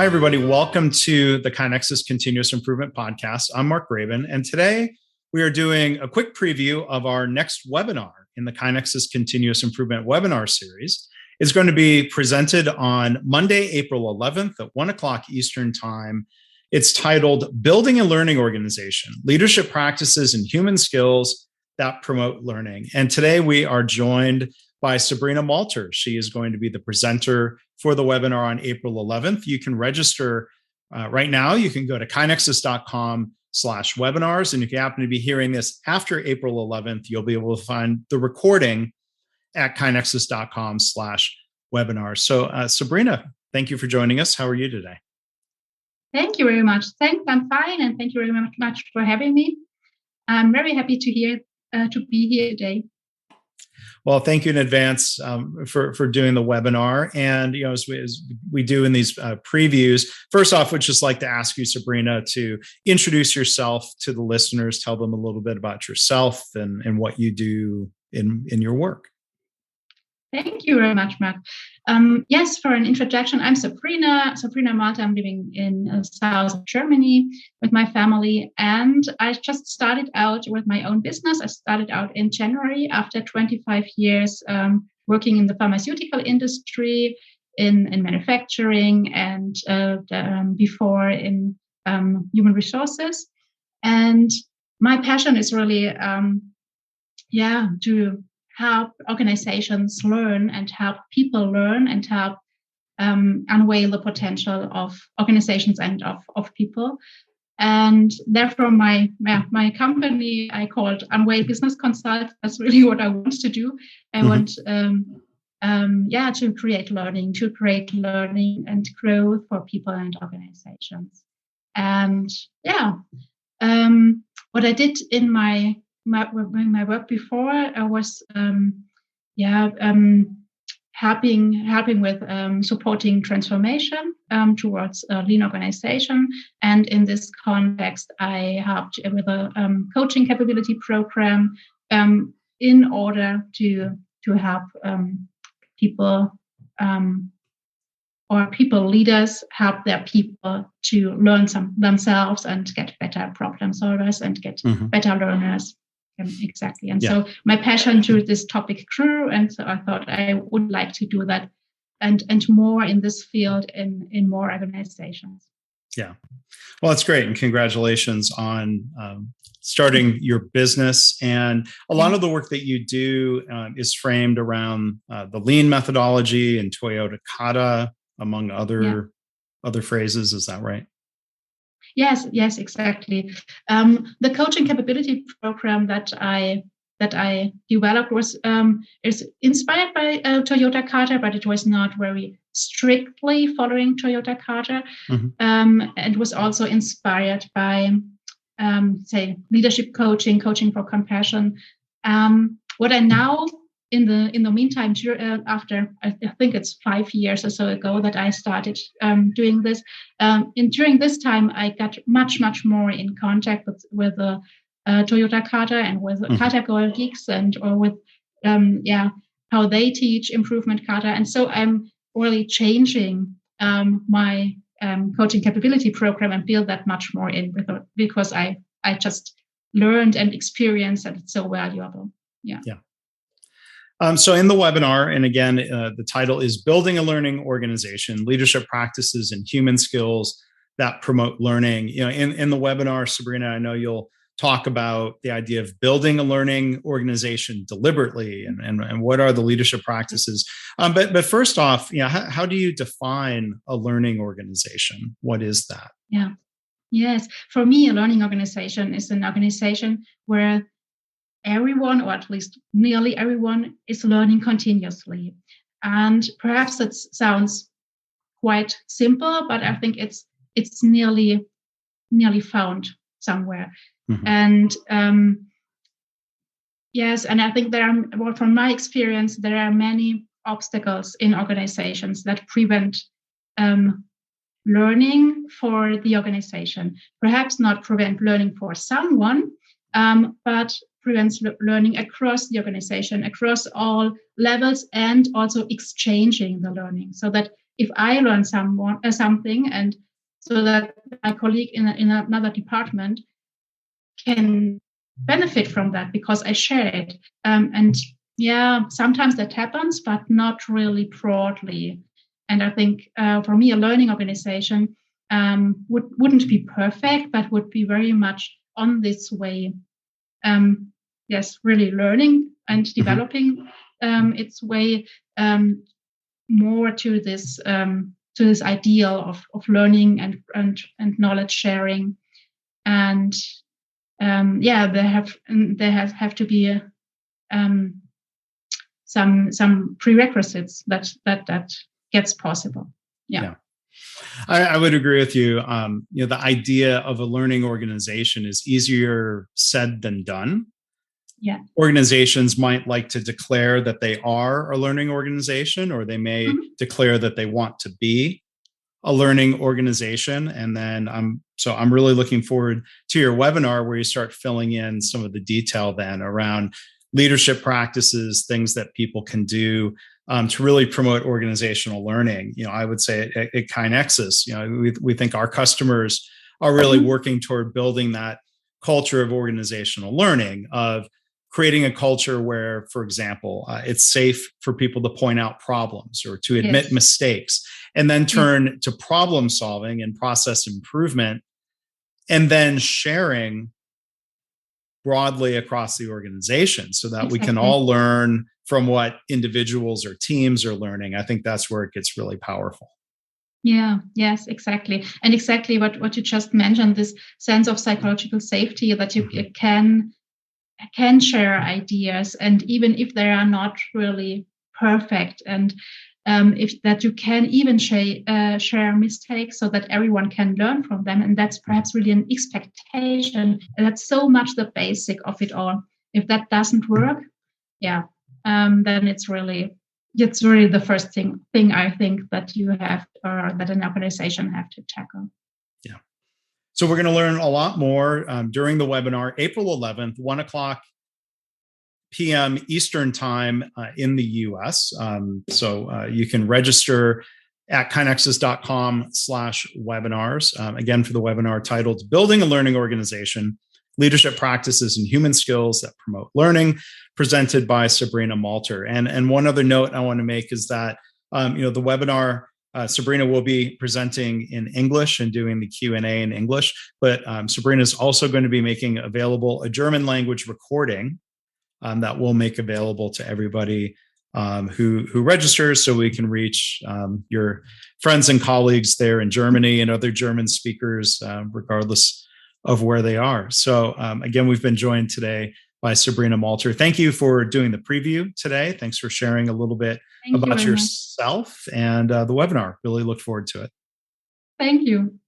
Hi, everybody. Welcome to the KaiNexus Continuous Improvement Podcast. I'm Mark Graven, and today we are doing a quick preview of our next webinar in the KaiNexus Continuous Improvement webinar series. It's going to be presented on Monday, April 11th at 1 o'clock Eastern Time. It's titled Building a Learning Organization, Leadership Practices and Human Skills that Promote Learning. And today we are joined by Sabrina Malter. She is going to be the presenter for the webinar on April 11th. You can register right now. You can go to kainexus.com/webinars. And if you happen to be hearing this after April 11th, you'll be able to find the recording at kainexus.com/webinars. So Sabrina, thank you for joining us. How are you today? Thank you very much. Thanks, I'm fine. And thank you very much for having me. I'm very happy to be here today. Well, thank you in advance for doing the webinar. And as we do in these previews, first off, would just like to ask you, Sabrina, to introduce yourself to the listeners, tell them a little bit about yourself and what you do in your work. Thank you very much, Mark. Yes, for an introduction, I'm Sabrina Malter. I'm living in south of Germany with my family, and I just started out with my own business. I started out in January after 25 years working in the pharmaceutical industry, in manufacturing, and before in human resources. And my passion is really, to help organizations learn and help people learn and help unveil the potential of organizations and of people. And therefore, my company I called Unveil Business Consult. That's really what I want to do. I want to create learning and growth for people and organizations. And what I did in my work before, I was helping with supporting transformation towards a lean organization. And in this context, I helped with a coaching capability program in order to help people or people leaders help their people to learn themselves and get better problem solvers and get better learners. Exactly. And so my passion to this topic grew. And so I thought I would like to do that and more in this field in more organizations. Yeah. Well, that's great. And congratulations on starting your business. And a lot of the work that you do is framed around the lean methodology and Toyota Kata, among other phrases. Is that right? Yes, exactly. The coaching capability program that I developed is inspired by Toyota Kata, but it was not very strictly following Toyota Kata. And was also inspired by, leadership coaching for compassion. What I now in the meantime, after I think it's 5 years or so ago that I started doing this. During this time, I got much more in contact with the Toyota Kata and with Kata Goal Geeks or with how they teach improvement Kata. And so I'm really changing my coaching capability program and build that much more in because I just learned and experienced that it's so valuable. Yeah. So in the webinar, and again, the title is Building a Learning Organization, Leadership Practices and Human Skills that Promote Learning. In the webinar, Sabrina, I know you'll talk about the idea of building a learning organization deliberately and what are the leadership practices. But first off, how do you define a learning organization? What is that? Yeah. Yes. For me, a learning organization is an organization where everyone, or at least nearly everyone, is learning continuously. And perhaps that sounds quite simple, but I think it's nearly found somewhere. And yes, and I think from my experience, there are many obstacles in organizations that prevent learning for the organization. Perhaps not prevent learning for someone, but prevents learning across the organization, across all levels, and also exchanging the learning, so that if I learn something, and so that my colleague in another department can benefit from that because I share it. And yeah, sometimes that happens, but not really broadly. And I think for me, a learning organization wouldn't be perfect, but would be very much on this way. Yes, really learning and developing its way more to this ideal of learning and knowledge sharing. And there have to be some prerequisites that gets possible. Yeah. I would agree with you. The idea of a learning organization is easier said than done. Yeah. Organizations might like to declare that they are a learning organization, or they may declare that they want to be a learning organization. And then I'm really looking forward to your webinar where you start filling in some of the detail then around leadership practices, things that people can do to really promote organizational learning. I would say at KaiNexus, we think our customers are really working toward building that culture of organizational learning, of creating a culture where, for example, it's safe for people to point out problems or to admit mistakes, and then turn to problem solving and process improvement, and then sharing broadly across the organization so that we can all learn from what individuals or teams are learning. I think that's where it gets really powerful. Yeah, yes, exactly. And exactly what you just mentioned, this sense of psychological safety that you can share ideas, and even if they are not really perfect, and if that you can even share mistakes so that everyone can learn from them. And that's perhaps really an expectation, and that's so much the basic of it all. If that doesn't work, then it's really the first thing I think that you have, or that an organization have to tackle. Yeah. So we're going to learn a lot more during the webinar, April 11th, 1:00 p.m. Eastern time in the US. So you can register at kainexus.com/webinars. Again, for the webinar titled Building a Learning Organization, Leadership Practices and Human Skills that Promote Learning, presented by Sabrina Malter. And one other note I want to make is that the webinar, Sabrina will be presenting in English and doing the Q&A in English, but Sabrina is also going to be making available a German language recording that we'll make available to everybody who registers, so we can reach your friends and colleagues there in Germany and other German speakers, regardless of where they are. So again, we've been joined today by Sabrina Malter. Thank you for doing the preview today. Thanks for sharing a little bit about yourself and the webinar. Really look forward to it. Thank you.